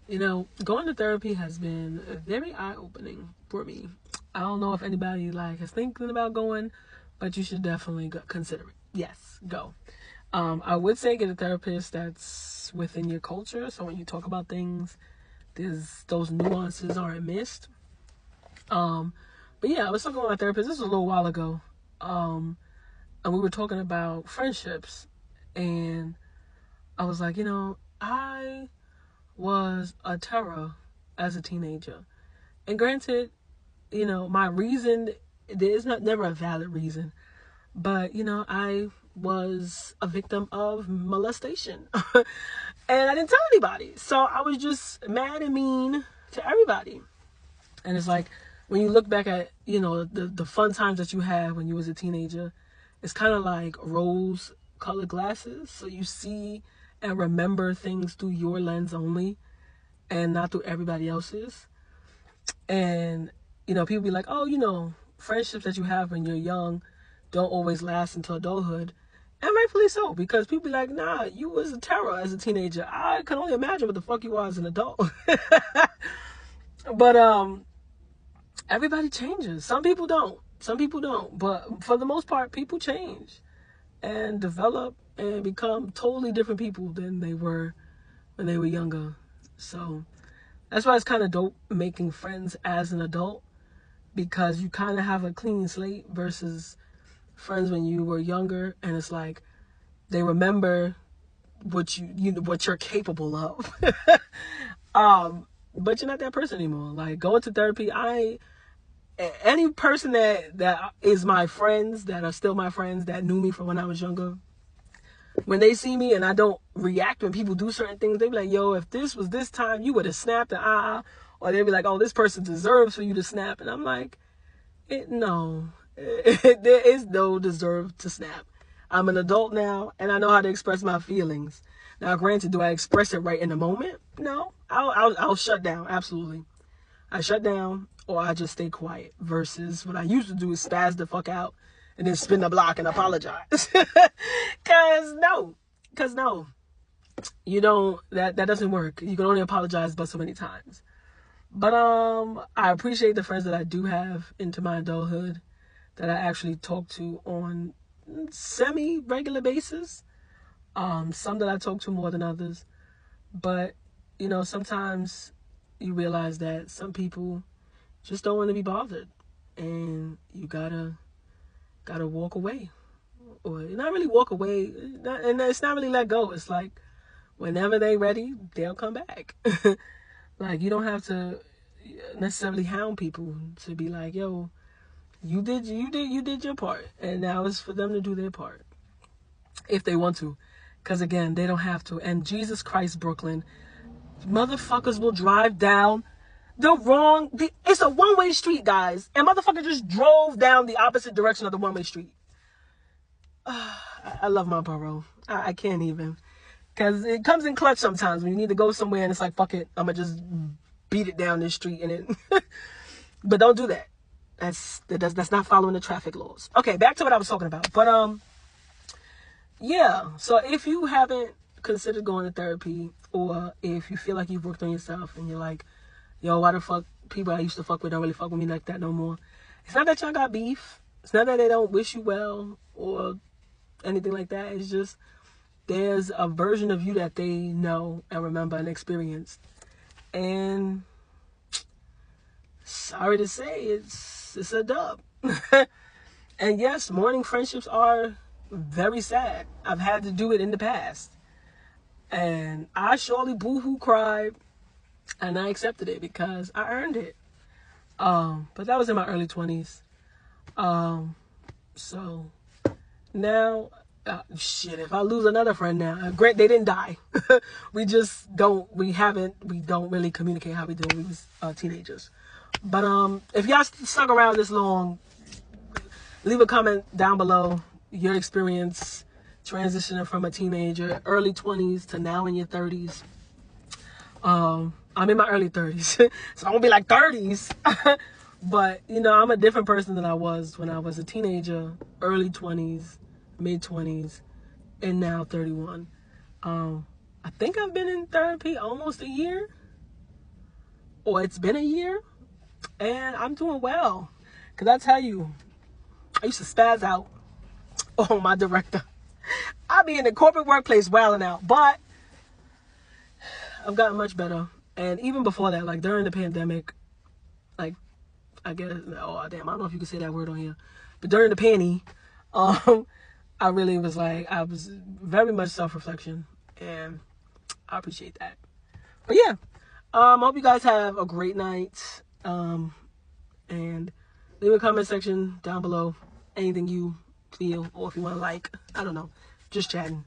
Going to therapy has been very eye-opening for me. I don't know if anybody is thinking about going, but you should definitely consider it. Yes, go. I would say get a therapist that's within your culture, so when you talk about things, those nuances aren't missed. But yeah, I was talking with my therapist. This was a little while ago, and we were talking about friendships, and I was like, I was a terror as a teenager. And granted, my reason is never a valid reason, but I was a victim of molestation. And I didn't tell anybody. So I was just mad and mean to everybody. And it's like when you look back at, the fun times that you had when you was a teenager, it's kind of like rose colored glasses. So you see and remember things through your lens only and not through everybody else's. And, people be like, oh, friendships that you have when you're young don't always last until adulthood. And rightfully so, because people be like, nah, you was a terror as a teenager. I can only imagine what the fuck you are as an adult. But everybody changes. Some people don't. But for the most part, people change and develop and become totally different people than they were when they were younger. So that's why it's kind of dope making friends as an adult, because you kind of have a clean slate versus friends when you were younger, and it's like they remember what what you're capable of. But you're not that person anymore. Like, going to therapy, any person that is my friends, that are still my friends, that knew me from when I was younger, when they see me and I don't react when people do certain things, they be like, yo, if this was this time, you would have snapped an or they'd be like, oh, this person deserves for you to snap. And I'm like, no, there is no deserve to snap. I'm an adult now, and I know how to express my feelings. Now, granted, do I express it right in the moment? No, I'll shut down. Absolutely. I shut down, or I just stay quiet, versus what I used to do is spaz the fuck out and then spin the block and apologize. Cause no, you don't, that doesn't work. You can only apologize but so many times. But I appreciate the friends that I do have into my adulthood, that I actually talk to on semi-regular basis. Some that I talk to more than others. But, sometimes you realize that some people just don't want to be bothered, and you gotta walk away, or not really walk away, and it's not really let go. It's like whenever they ready, they'll come back. Like, you don't have to necessarily hound people to be like, yo, you did your part, and now it's for them to do their part if they want to, because again, they don't have to. And Jesus Christ, Brooklyn, motherfuckers will drive down it's a one-way street, guys, and motherfucker just drove down the opposite direction of the one-way street. I love my borough. I can't even, because it comes in clutch sometimes when you need to go somewhere and it's like, fuck it, I'm gonna just beat it down this street and it. But don't do that. That's not following the traffic laws. Okay, back to what I was talking about. But yeah, so if you haven't considered going to therapy, or if you feel like you've worked on yourself and you're like, yo, why the fuck people I used to fuck with don't really fuck with me like that no more? It's not that y'all got beef. It's not that they don't wish you well or anything like that. It's just there's a version of you that they know and remember and experienced. And sorry to say, it's a dub. And yes, mourning friendships are very sad. I've had to do it in the past. And I surely boo-hoo cried, and I accepted it because I earned it. But that was in my early 20s. So now, shit, if I lose another friend now, great, they didn't die. we don't really communicate how we did when we was teenagers. But if y'all stuck around this long, leave a comment down below your experience transitioning from a teenager, early 20s to now in your 30s. I'm in my early 30s, so I won't be like 30s. But, I'm a different person than I was when I was a teenager, early 20s, mid 20s, and now 31. I think I've been in therapy almost a year. or it's been a year, and I'm doing well. Because I tell you, I used to spaz out on my director. I be in the corporate workplace wilding out, but I've gotten much better. And even before that, like during the pandemic, like I guess, oh damn, I don't know if you can say that word on here, but during the panty, I really was like, I was very much self-reflection, and I appreciate that. But yeah, hope you guys have a great night. And leave a comment section down below anything you feel, or if you want to like, I don't know, just chatting.